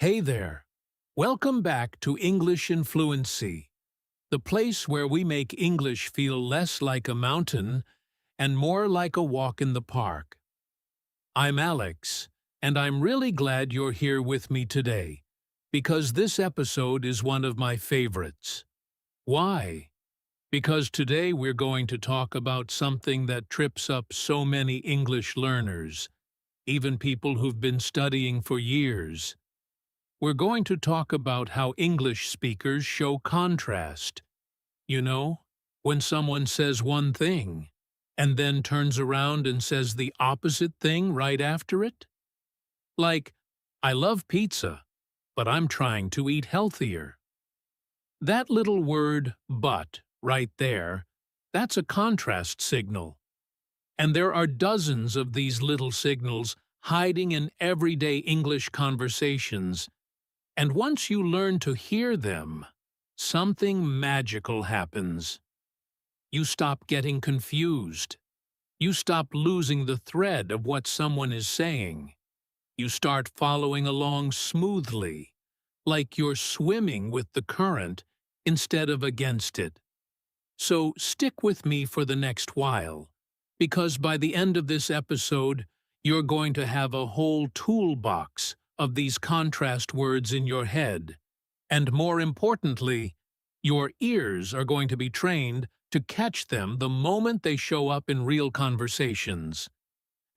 Hey there! Welcome back to English in Fluency, the place where we make English feel less like a mountain and more like a walk in the park. I'm Alex, and I'm really glad you're here with me today, because this episode is one of my favorites. Why? Because today we're going to talk about something that trips up so many English learners, even people who've been studying for years. We're going to talk about how English speakers show contrast. You know, when someone says one thing and then turns around and says the opposite thing right after it. Like, I love pizza, but I'm trying to eat healthier. That little word, but, right there, that's a contrast signal. And there are dozens of these little signals hiding in everyday English conversations. And once you learn to hear them, something magical happens. You stop getting confused. You stop losing the thread of what someone is saying. You start following along smoothly, like you're swimming with the current instead of against it. So stick with me for the next while, because by the end of this episode, you're going to have a whole toolbox of these contrast words in your head, and more importantly, your ears are going to be trained to catch them the moment they show up in real conversations.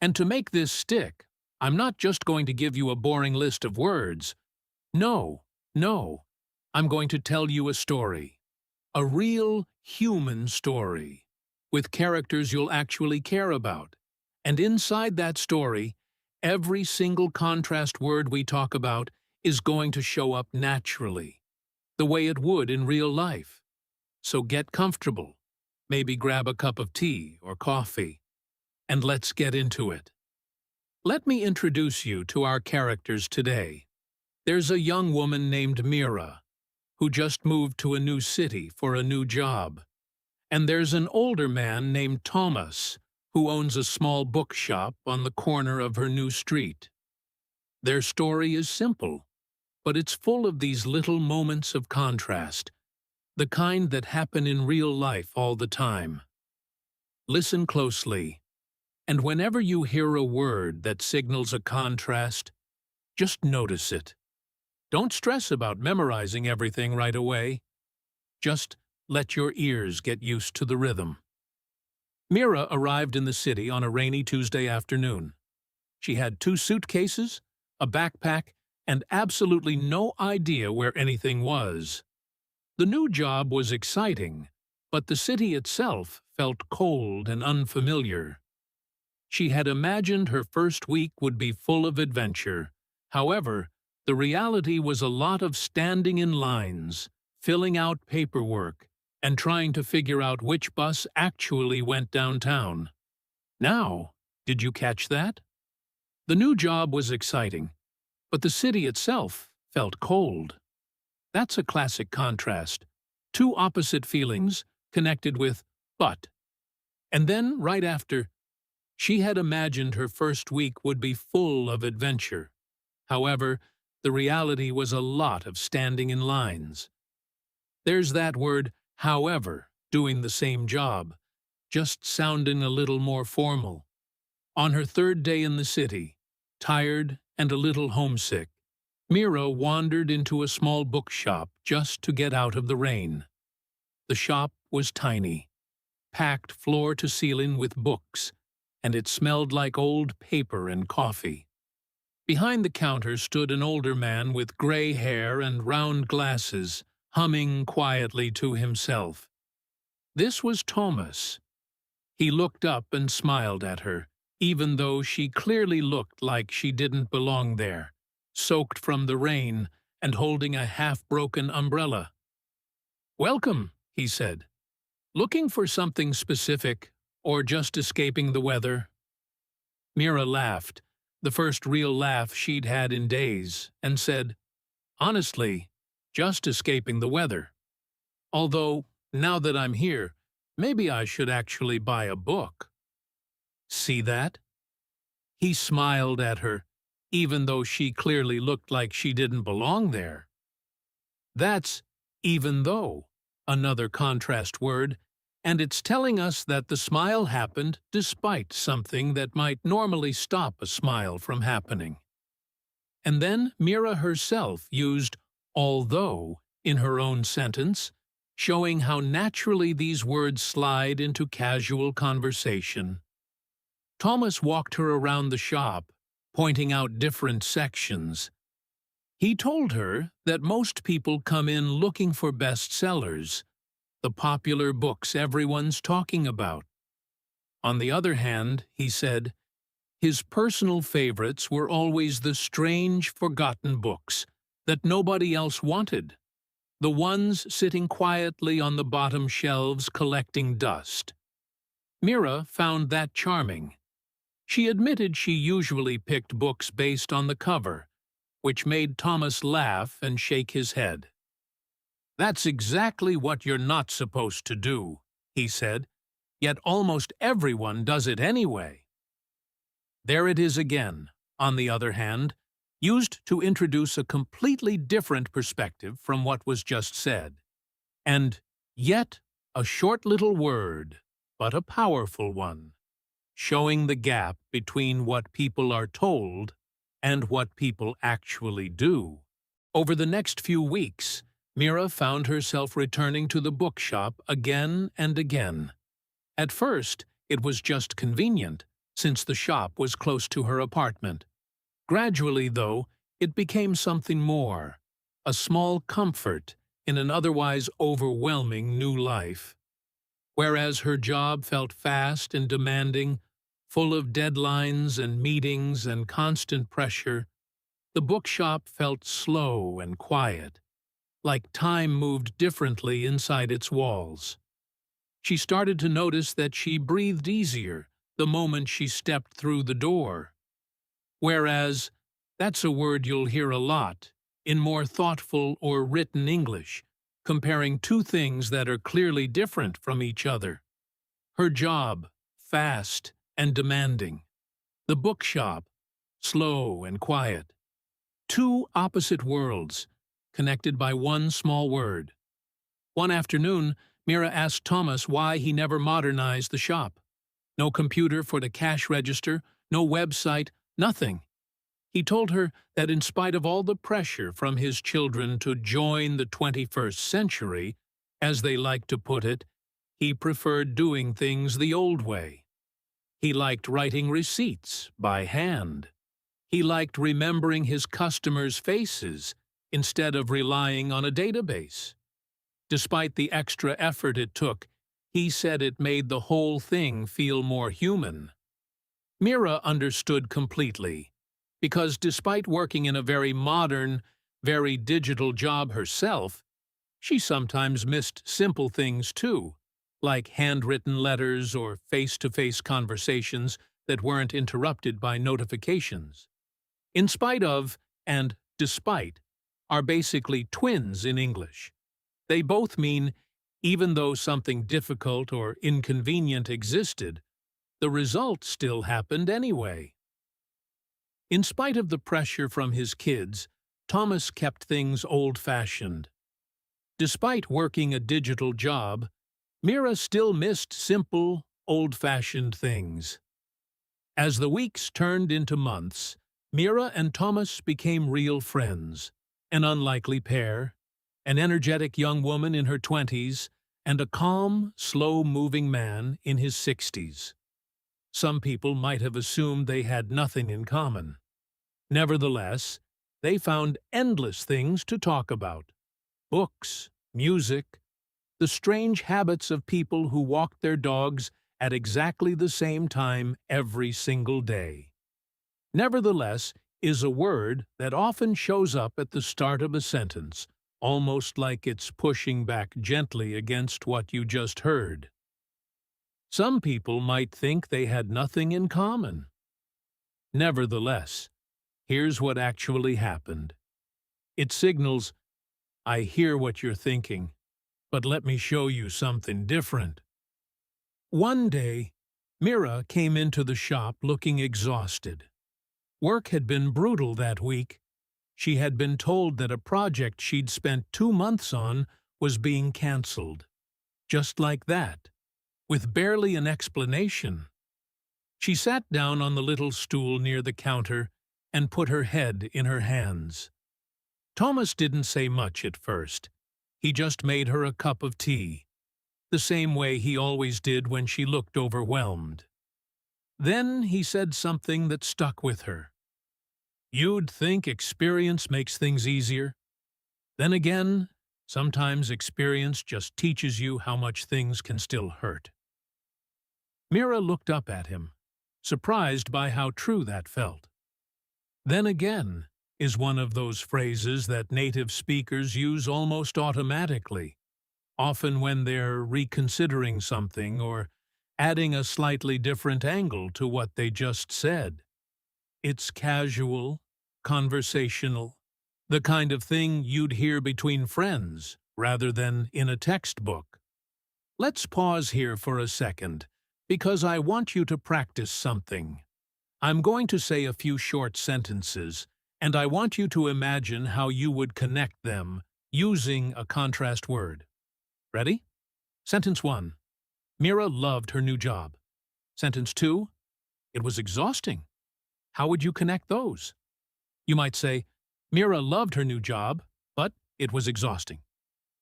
And to make this stick, I'm not just going to give you a boring list of words. No, I'm going to tell you a story. A real human story, with characters you'll actually care about. And inside that story, every single contrast word we talk about is going to show up naturally, the way it would in real life. So get comfortable, maybe grab a cup of tea or coffee, and let's get into it. Let me introduce you to our characters today. There's a young woman named Mira, who just moved to a new city for a new job. And there's an older man named Thomas, who owns a small bookshop on the corner of her new street. Their story is simple, but it's full of these little moments of contrast, the kind that happen in real life all the time. Listen closely, and whenever you hear a word that signals a contrast, just notice it. Don't stress about memorizing everything right away. Just let your ears get used to the rhythm. Mira arrived in the city on a rainy Tuesday afternoon. She had 2 suitcases, a backpack, and absolutely no idea where anything was. The new job was exciting, but the city itself felt cold and unfamiliar. She had imagined her first week would be full of adventure. However, the reality was a lot of standing in lines, filling out paperwork, and trying to figure out which bus actually went downtown. Now, did you catch that? The new job was exciting, but the city itself felt cold. That's a classic contrast. 2 opposite feelings connected with but. And then, right after, she had imagined her first week would be full of adventure. However, the reality was a lot of standing in lines. There's that word, however, doing the same job, just sounding a little more formal. On her 3rd day in the city, tired and a little homesick, Mira wandered into a small bookshop just to get out of the rain. The shop was tiny, packed floor to ceiling with books, and it smelled like old paper and coffee. Behind the counter stood an older man with gray hair and round glasses, humming quietly to himself. This was Thomas. He looked up and smiled at her, even though she clearly looked like she didn't belong there, soaked from the rain and holding a half-broken umbrella. "Welcome," he said. "Looking for something specific, or just escaping the weather?" Mira laughed, the first real laugh she'd had in days, and said, "Honestly, just escaping the weather. Although, now that I'm here, maybe I should actually buy a book." See that? He smiled at her, even though she clearly looked like she didn't belong there. That's even though, another contrast word, and it's telling us that the smile happened despite something that might normally stop a smile from happening. And then Mira herself used although in her own sentence, showing how naturally these words slide into casual conversation. Thomas walked her around the shop, pointing out different sections. He told her that most people come in looking for bestsellers, the popular books everyone's talking about. On the other hand, he said, his personal favorites were always the strange, forgotten books that nobody else wanted, the ones sitting quietly on the bottom shelves collecting dust. Mira found that charming. She admitted she usually picked books based on the cover, which made Thomas laugh and shake his head. "That's exactly what you're not supposed to do," he said, "yet almost everyone does it anyway." There it is again, on the other hand, used to introduce a completely different perspective from what was just said. And yet a short little word, but a powerful one, showing the gap between what people are told and what people actually do. Over the next few weeks, Mira found herself returning to the bookshop again and again. At first, it was just convenient, since the shop was close to her apartment. Gradually, though, it became something more, a small comfort in an otherwise overwhelming new life. Whereas her job felt fast and demanding, full of deadlines and meetings and constant pressure, the bookshop felt slow and quiet, like time moved differently inside its walls. She started to notice that she breathed easier the moment she stepped through the door. Whereas, that's a word you'll hear a lot in more thoughtful or written English, comparing two things that are clearly different from each other. Her job, fast and demanding. The bookshop, slow and quiet. Two opposite worlds, connected by one small word. One afternoon, Mira asked Thomas why he never modernized the shop. No computer for the cash register, no website, nothing. He told her that in spite of all the pressure from his children to join the 21st century, as they like to put it, he preferred doing things the old way. He liked writing receipts by hand. He liked remembering his customers' faces instead of relying on a database. Despite the extra effort it took, he said it made the whole thing feel more human. Mira understood completely, because despite working in a very modern, very digital job herself, she sometimes missed simple things too, like handwritten letters or face-to-face conversations that weren't interrupted by notifications. In spite of and despite are basically twins in English. They both mean even though something difficult or inconvenient existed, the result still happened anyway. In spite of the pressure from his kids, Thomas kept things old-fashioned. Despite working a digital job, Mira still missed simple, old-fashioned things. As the weeks turned into months, Mira and Thomas became real friends, an unlikely pair, an energetic young woman in her 20s, and a calm, slow-moving man in his 60s. Some people might have assumed they had nothing in common. Nevertheless, they found endless things to talk about. Books, music, the strange habits of people who walked their dogs at exactly the same time every single day. Nevertheless is a word that often shows up at the start of a sentence, almost like it's pushing back gently against what you just heard. Some people might think they had nothing in common. Nevertheless, here's what actually happened. It signals, I hear what you're thinking, but let me show you something different. One day, Mira came into the shop looking exhausted. Work had been brutal that week. She had been told that a project she'd spent 2 months on was being cancelled. Just like that, with barely an explanation. She sat down on the little stool near the counter and put her head in her hands. Thomas didn't say much at first. He just made her a cup of tea, the same way he always did when she looked overwhelmed. Then he said something that stuck with her. "You'd think experience makes things easier. Then again, sometimes experience just teaches you how much things can still hurt." Mira looked up at him, surprised by how true that felt. "Then again" is one of those phrases that native speakers use almost automatically, often when they're reconsidering something or adding a slightly different angle to what they just said. It's casual, conversational, the kind of thing you'd hear between friends rather than in a textbook. Let's pause here for a second, because I want you to practice something. I'm going to say a few short sentences, and I want you to imagine how you would connect them using a contrast word. Ready? Sentence 1. Mira loved her new job. Sentence 2. It was exhausting. How would you connect those? You might say, Mira loved her new job, but it was exhausting.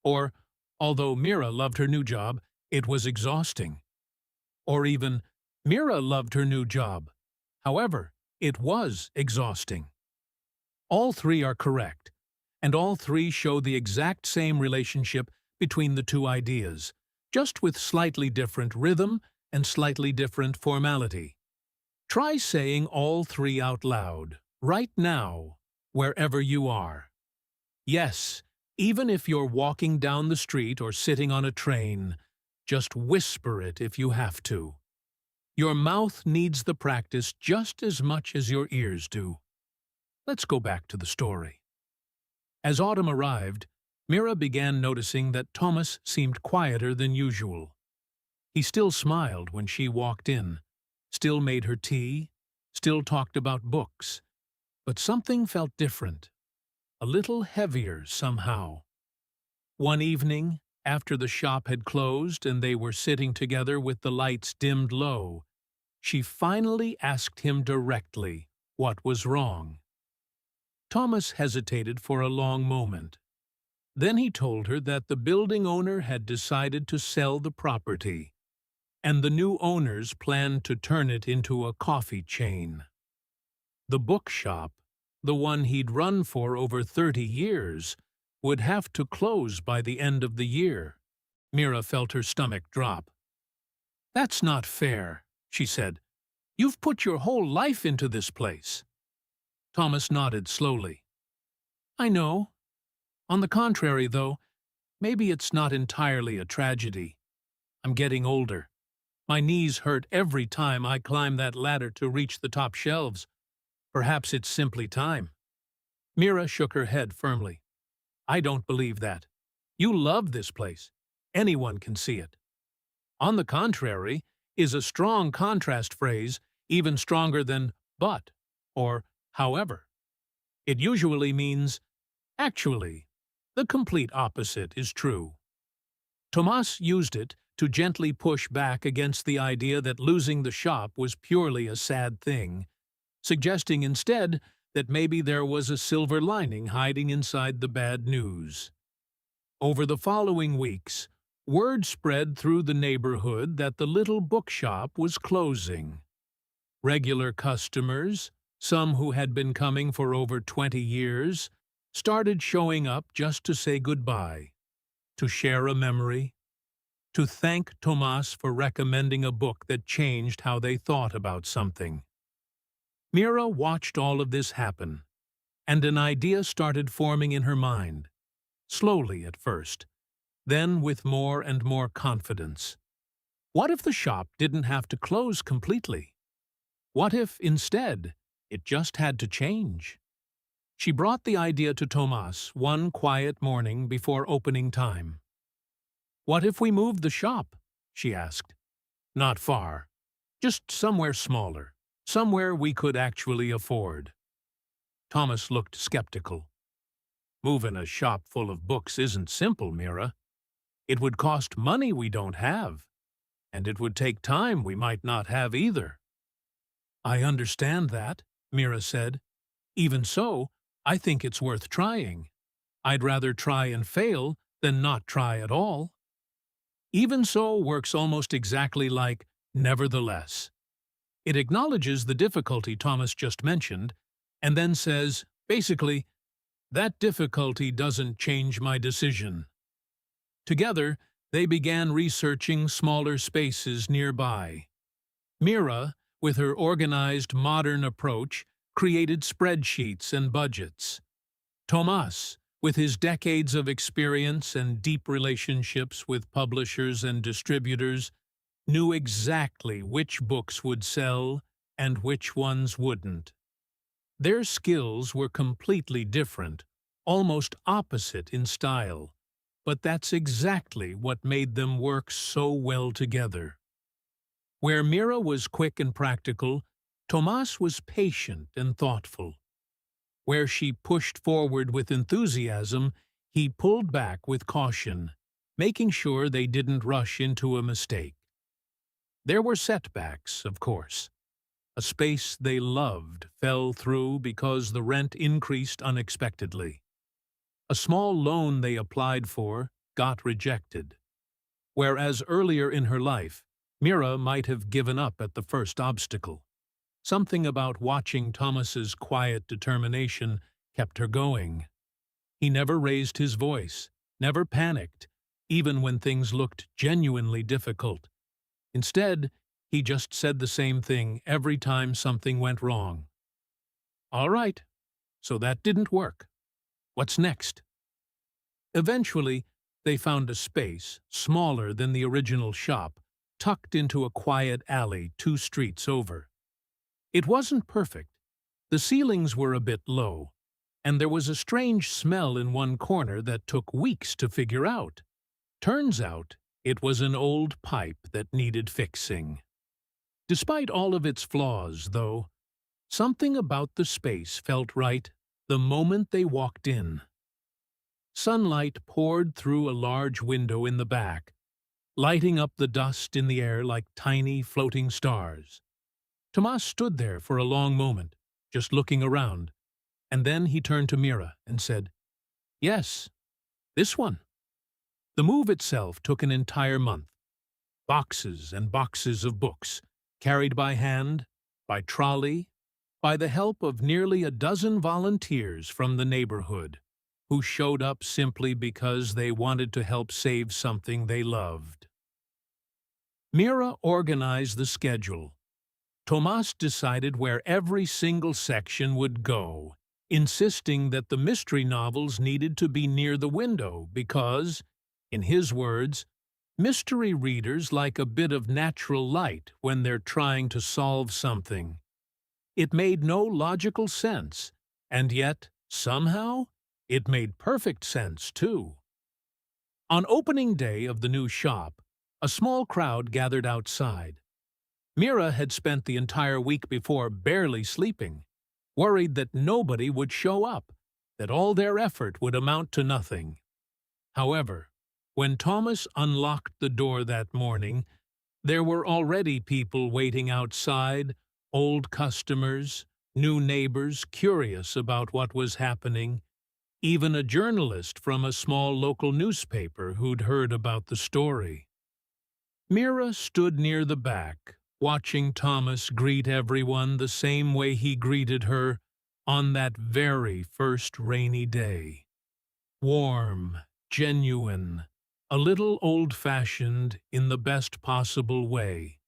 Or, although Mira loved her new job, it was exhausting. Or even, Mira loved her new job. However, it was exhausting. All three are correct, and all three show the exact same relationship between the two ideas, just with slightly different rhythm and slightly different formality. Try saying all three out loud, right now, wherever you are. Yes, even if you're walking down the street or sitting on a train, just whisper it if you have to. Your mouth needs the practice just as much as your ears do. Let's go back to the story. As autumn arrived, Mira began noticing that Thomas seemed quieter than usual. He still smiled when she walked in, still made her tea, still talked about books, but something felt different, a little heavier somehow. One evening, after the shop had closed and they were sitting together with the lights dimmed low, she finally asked him directly what was wrong. Thomas hesitated for a long moment. Then he told her that the building owner had decided to sell the property, and the new owners planned to turn it into a coffee chain. The bookshop, the one he'd run for over 30 years, would have to close by the end of the year. Mira felt her stomach drop. "That's not fair," she said. "You've put your whole life into this place." Thomas nodded slowly. "I know. On the contrary, though, maybe it's not entirely a tragedy. I'm getting older. My knees hurt every time I climb that ladder to reach the top shelves. Perhaps it's simply time." Mira shook her head firmly. "I don't believe that. You love this place. Anyone can see it." "On the contrary" is a strong contrast phrase, even stronger than but or however. It usually means, actually, the complete opposite is true. Tomas used it to gently push back against the idea that losing the shop was purely a sad thing, suggesting instead that maybe there was a silver lining hiding inside the bad news. Over the following weeks, word spread through the neighborhood that the little bookshop was closing. Regular customers, some who had been coming for over 20 years, started showing up just to say goodbye, to share a memory, to thank Tomas for recommending a book that changed how they thought about something. Mira watched all of this happen, and an idea started forming in her mind, slowly at first, then with more and more confidence. What if the shop didn't have to close completely? What if, instead, it just had to change? She brought the idea to Tomas one quiet morning before opening time. "What if we moved the shop?" she asked. "Not far. Just somewhere smaller, Somewhere we could actually afford. Thomas looked skeptical. Moving a shop full of books isn't simple, Mira. It would cost money we don't have, and it would take time we might not have either. I understand that, Mira said. Even so, I think it's worth trying. I'd rather try and fail than not try at all. Even so works almost exactly like nevertheless. It acknowledges the difficulty Thomas just mentioned, and then says, basically, that difficulty doesn't change my decision. Together, they began researching smaller spaces nearby. Mira, with her organized modern approach, created spreadsheets and budgets. Tomas, with his decades of experience and deep relationships with publishers and distributors, knew exactly which books would sell and which ones wouldn't. Their skills were completely different, almost opposite in style, but that's exactly what made them work so well together. Where Mira was quick and practical, Tomas was patient and thoughtful. Where she pushed forward with enthusiasm, he pulled back with caution, making sure they didn't rush into a mistake. There were setbacks, of course. A space they loved fell through because the rent increased unexpectedly. A small loan they applied for got rejected. Whereas earlier in her life, Mira might have given up at the first obstacle. Something about watching Thomas's quiet determination kept her going. He never raised his voice, never panicked, even when things looked genuinely difficult. Instead, he just said the same thing every time something went wrong. All right, so that didn't work. What's next? Eventually, they found a space, smaller than the original shop, tucked into a quiet alley 2 streets over. It wasn't perfect. The ceilings were a bit low, and there was a strange smell in one corner that took weeks to figure out. Turns out, it was an old pipe that needed fixing. Despite all of its flaws, though, something about the space felt right the moment they walked in. Sunlight poured through a large window in the back, lighting up the dust in the air like tiny floating stars. Tomas stood there for a long moment, just looking around, and then he turned to Mira and said, "Yes, this one." The move itself took an entire month. Boxes and boxes of books, carried by hand, by trolley, by the help of nearly a dozen volunteers from the neighborhood, who showed up simply because they wanted to help save something they loved. Mira organized the schedule. Tomas decided where every single section would go, insisting that the mystery novels needed to be near the window because, in his words, mystery readers like a bit of natural light when they're trying to solve something. It made no logical sense, and yet, somehow, it made perfect sense, too. On opening day of the new shop, a small crowd gathered outside. Mira had spent the entire week before barely sleeping, worried that nobody would show up, that all their effort would amount to nothing. However, when Thomas unlocked the door that morning, there were already people waiting outside, old customers, new neighbors curious about what was happening, even a journalist from a small local newspaper who'd heard about the story. Mira stood near the back, watching Thomas greet everyone the same way he greeted her on that very first rainy day. Warm, genuine, a little old-fashioned in the best possible way.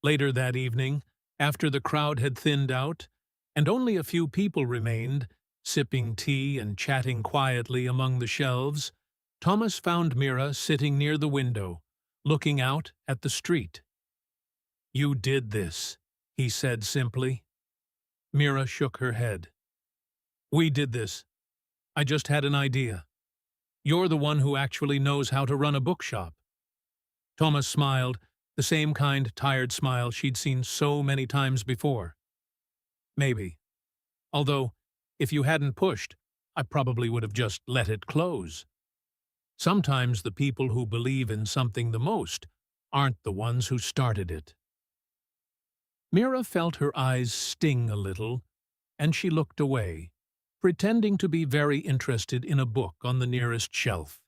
Later that evening, after the crowd had thinned out, and only a few people remained, sipping tea and chatting quietly among the shelves, Thomas found Mira sitting near the window, looking out at the street. "You did this," he said simply. Mira shook her head. "We did this. I just had an idea. You're the one who actually knows how to run a bookshop." Thomas smiled, the same kind, tired smile she'd seen so many times before. Maybe. Although, if you hadn't pushed, I probably would have just let it close. Sometimes the people who believe in something the most aren't the ones who started it. Mira felt her eyes sting a little, and she looked away, pretending to be very interested in a book on the nearest shelf.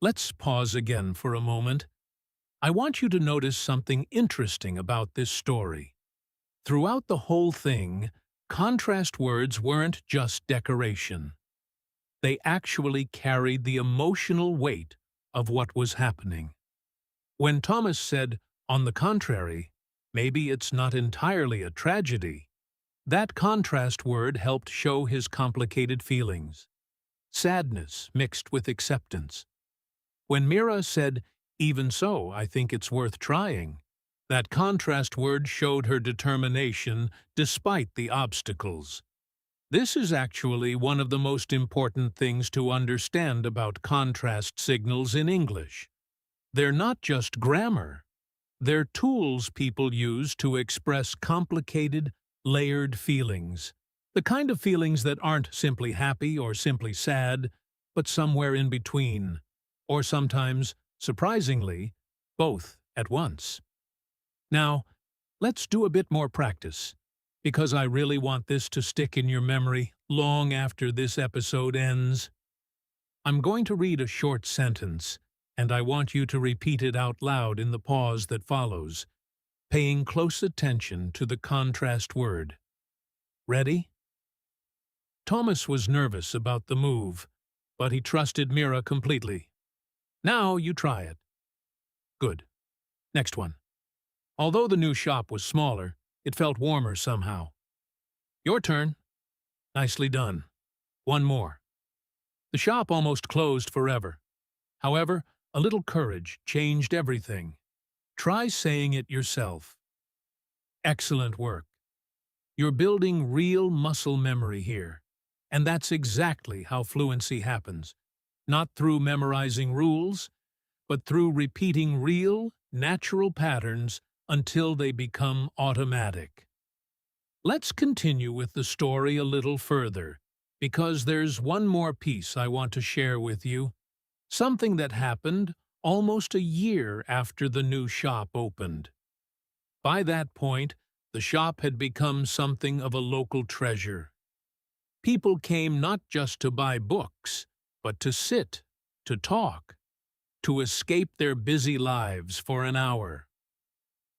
Let's pause again for a moment. I want you to notice something interesting about this story. Throughout the whole thing, contrast words weren't just decoration. They actually carried the emotional weight of what was happening. When Thomas said, "On the contrary, maybe it's not entirely a tragedy," that contrast word helped show his complicated feelings. Sadness mixed with acceptance. When Mira said, "Even so, I think it's worth trying," that contrast word showed her determination despite the obstacles. This is actually one of the most important things to understand about contrast signals in English. They're not just grammar. They're tools people use to express complicated, layered feelings. The kind of feelings that aren't simply happy or simply sad, but somewhere in between. Or sometimes, surprisingly, both at once. Now, let's do a bit more practice, because I really want this to stick in your memory long after this episode ends. I'm going to read a short sentence, and I want you to repeat it out loud in the pause that follows, paying close attention to the contrast word. Ready? Thomas was nervous about the move, but he trusted Mira completely. Now you try it. Good. Next one. Although the new shop was smaller, it felt warmer somehow. Your turn. Nicely done. One more. The shop almost closed forever. However, a little courage changed everything. Try saying it yourself. Excellent work. You're building real muscle memory here. And that's exactly how fluency happens. Not through memorizing rules, but through repeating real, natural patterns until they become automatic. Let's continue with the story a little further, because there's one more piece I want to share with you, something that happened almost a year after the new shop opened. By that point, the shop had become something of a local treasure. People came not just to buy books, but to sit, to talk, to escape their busy lives for an hour.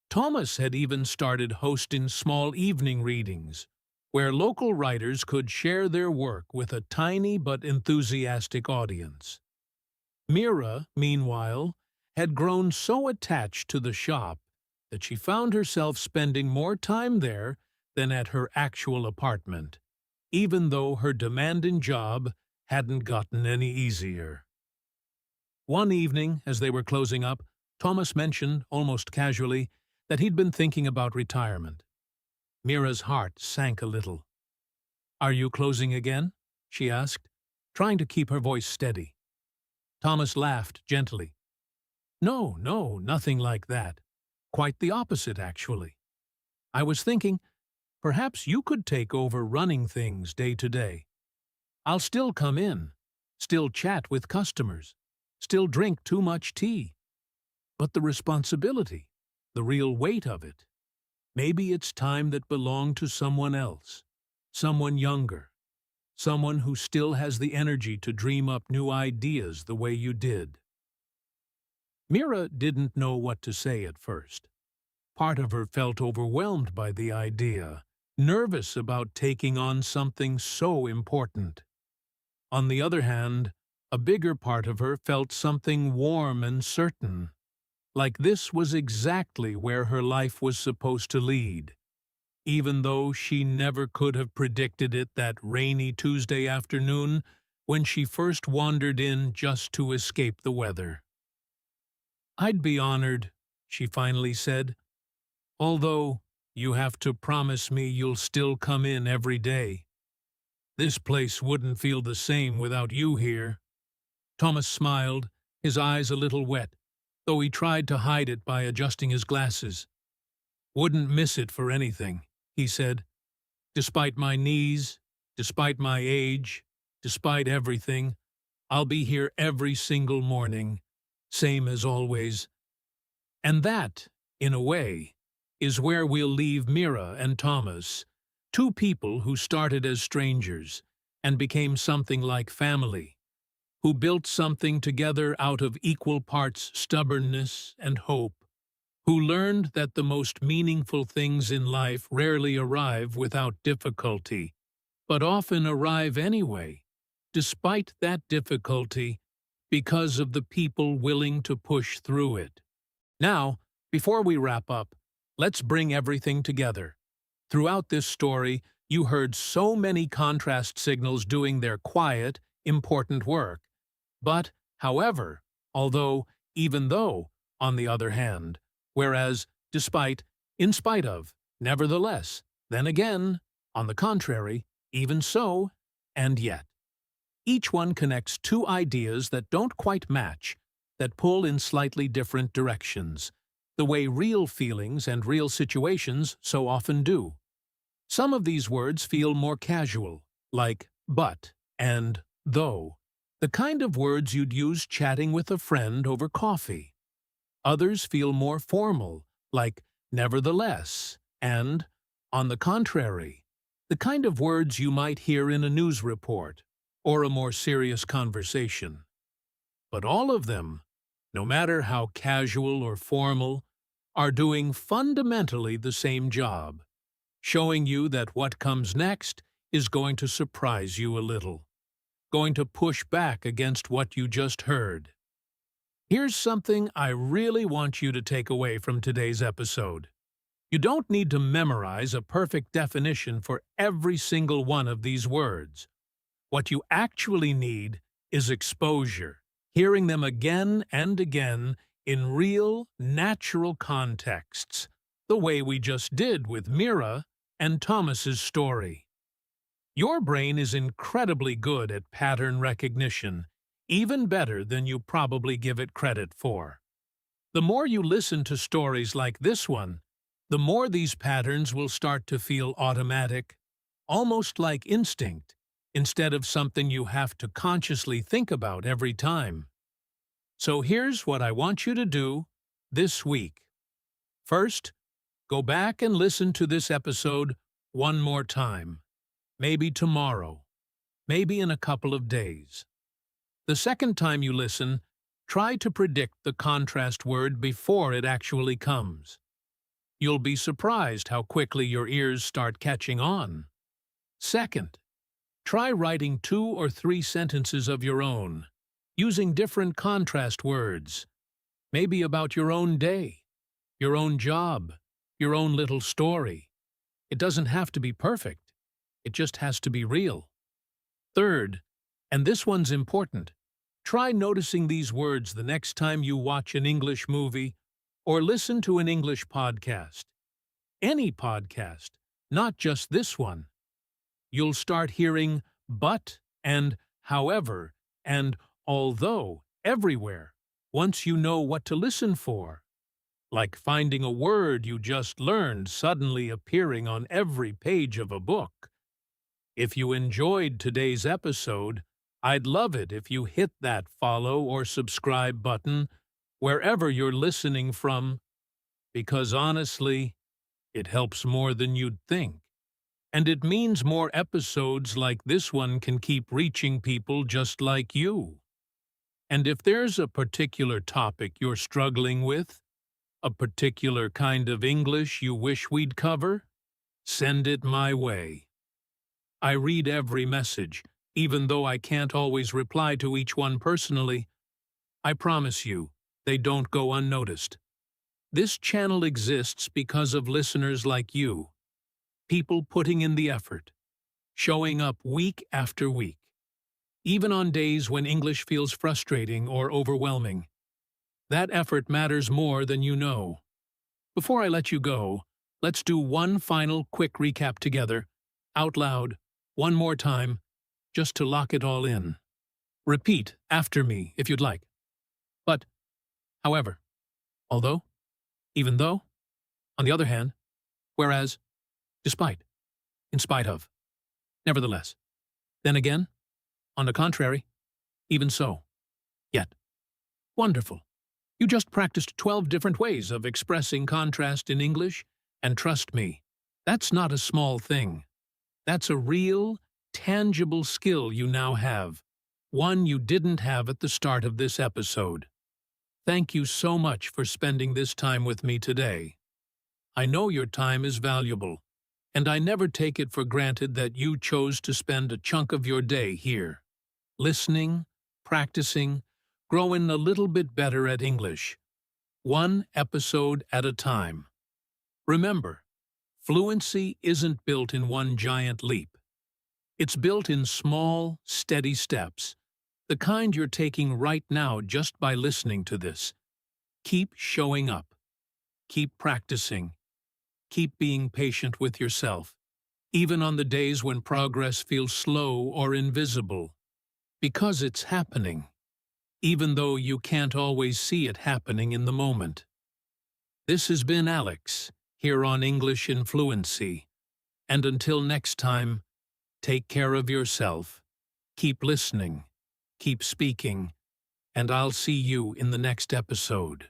Thomas had even started hosting small evening readings, where local writers could share their work with a tiny but enthusiastic audience. Mira, meanwhile, had grown so attached to the shop that she found herself spending more time there than at her actual apartment, even though her demanding job hadn't gotten any easier. One evening, as they were closing up, Thomas mentioned, almost casually, that he'd been thinking about retirement. Mira's heart sank a little. "Are you closing again?" she asked, trying to keep her voice steady. Thomas laughed gently. No, nothing like that. Quite the opposite, actually. I was thinking, perhaps you could take over running things day to day. I'll still come in, still chat with customers, still drink too much tea. But the responsibility, the real weight of it, maybe it's time that belonged to someone else, someone younger, someone who still has the energy to dream up new ideas the way you did. Mira didn't know what to say at first. Part of her felt overwhelmed by the idea, nervous about taking on something so important. On the other hand, a bigger part of her felt something warm and certain, like this was exactly where her life was supposed to lead, even though she never could have predicted it that rainy Tuesday afternoon when she first wandered in just to escape the weather. "I'd be honored," she finally said, "although you have to promise me you'll still come in every day. This place wouldn't feel the same without you here." Thomas smiled, his eyes a little wet, though he tried to hide it by adjusting his glasses. "Wouldn't miss it for anything," he said. Despite my knees, despite my age, despite everything, I'll be here every single morning, same as always. And that, in a way, is where we'll leave Mira and Thomas, two people who started as strangers and became something like family, who built something together out of equal parts stubbornness and hope, who learned that the most meaningful things in life rarely arrive without difficulty, but often arrive anyway, despite that difficulty, because of the people willing to push through it. Now, before we wrap up, let's bring everything together. Throughout this story, you heard so many contrast signals doing their quiet, important work. But, however, although, even though, on the other hand, whereas, despite, in spite of, nevertheless, then again, on the contrary, even so, and yet. Each one connects two ideas that don't quite match, that pull in slightly different directions, the way real feelings and real situations so often do. Some of these words feel more casual, like but and though, the kind of words you'd use chatting with a friend over coffee. Others feel more formal, like nevertheless and, on the contrary, the kind of words you might hear in a news report or a more serious conversation. But all of them, no matter how casual or formal, are doing fundamentally the same job, showing you that what comes next is going to surprise you a little, going to push back against what you just heard. Here's something I really want you to take away from today's episode. You don't need to memorize a perfect definition for every single one of these words. What you actually need is exposure, hearing them again and again in real, natural contexts, the way we just did with Mira and Thomas's story. Your brain is incredibly good at pattern recognition, even better than you probably give it credit for. The more you listen to stories like this one, the more these patterns will start to feel automatic, almost like instinct, instead of something you have to consciously think about every time. So here's what I want you to do this week. First, go back and listen to this episode one more time. Maybe tomorrow. Maybe in a couple of days. The second time you listen, try to predict the contrast word before it actually comes. You'll be surprised how quickly your ears start catching on. Second, try writing 2 or 3 sentences of your own, using different contrast words, maybe about your own day, your own job, your own little story. It doesn't have to be perfect. It just has to be real. Third, and this one's important, try noticing these words the next time you watch an English movie or listen to an English podcast. Any podcast, not just this one. You'll start hearing but and however and although everywhere once you know what to listen for. Like finding a word you just learned suddenly appearing on every page of a book. If you enjoyed today's episode, I'd love it if you hit that follow or subscribe button wherever you're listening from, because honestly, it helps more than you'd think. And it means more episodes like this one can keep reaching people just like you. And if there's a particular topic you're struggling with, a particular kind of English you wish we'd cover, send it my way. I read every message, even though I can't always reply to each one personally. I promise you, they don't go unnoticed. This channel exists because of listeners like you. People putting in the effort, showing up week after week, even on days when English feels frustrating or overwhelming. That effort matters more than you know. Before I let you go, let's do one final quick recap together, out loud, one more time, just to lock it all in. Repeat after me if you'd like. But, however, although, even though, on the other hand, whereas, despite, in spite of, nevertheless. Then again, on the contrary, even so, yet. Wonderful. You just practiced 12 different ways of expressing contrast in English, and trust me, that's not a small thing. That's a real, tangible skill you now have, one you didn't have at the start of this episode. Thank you so much for spending this time with me today. I know your time is valuable, and I never take it for granted that you chose to spend a chunk of your day here, listening, practicing, growing a little bit better at English, one episode at a time. Remember, fluency isn't built in one giant leap. It's built in small, steady steps, the kind you're taking right now just by listening to this. Keep showing up. Keep practicing. Keep being patient with yourself, even on the days when progress feels slow or invisible, because it's happening, even though you can't always see it happening in the moment. This has been Alex, here on English in Fluency, and until next time, take care of yourself, keep listening, keep speaking, and I'll see you in the next episode.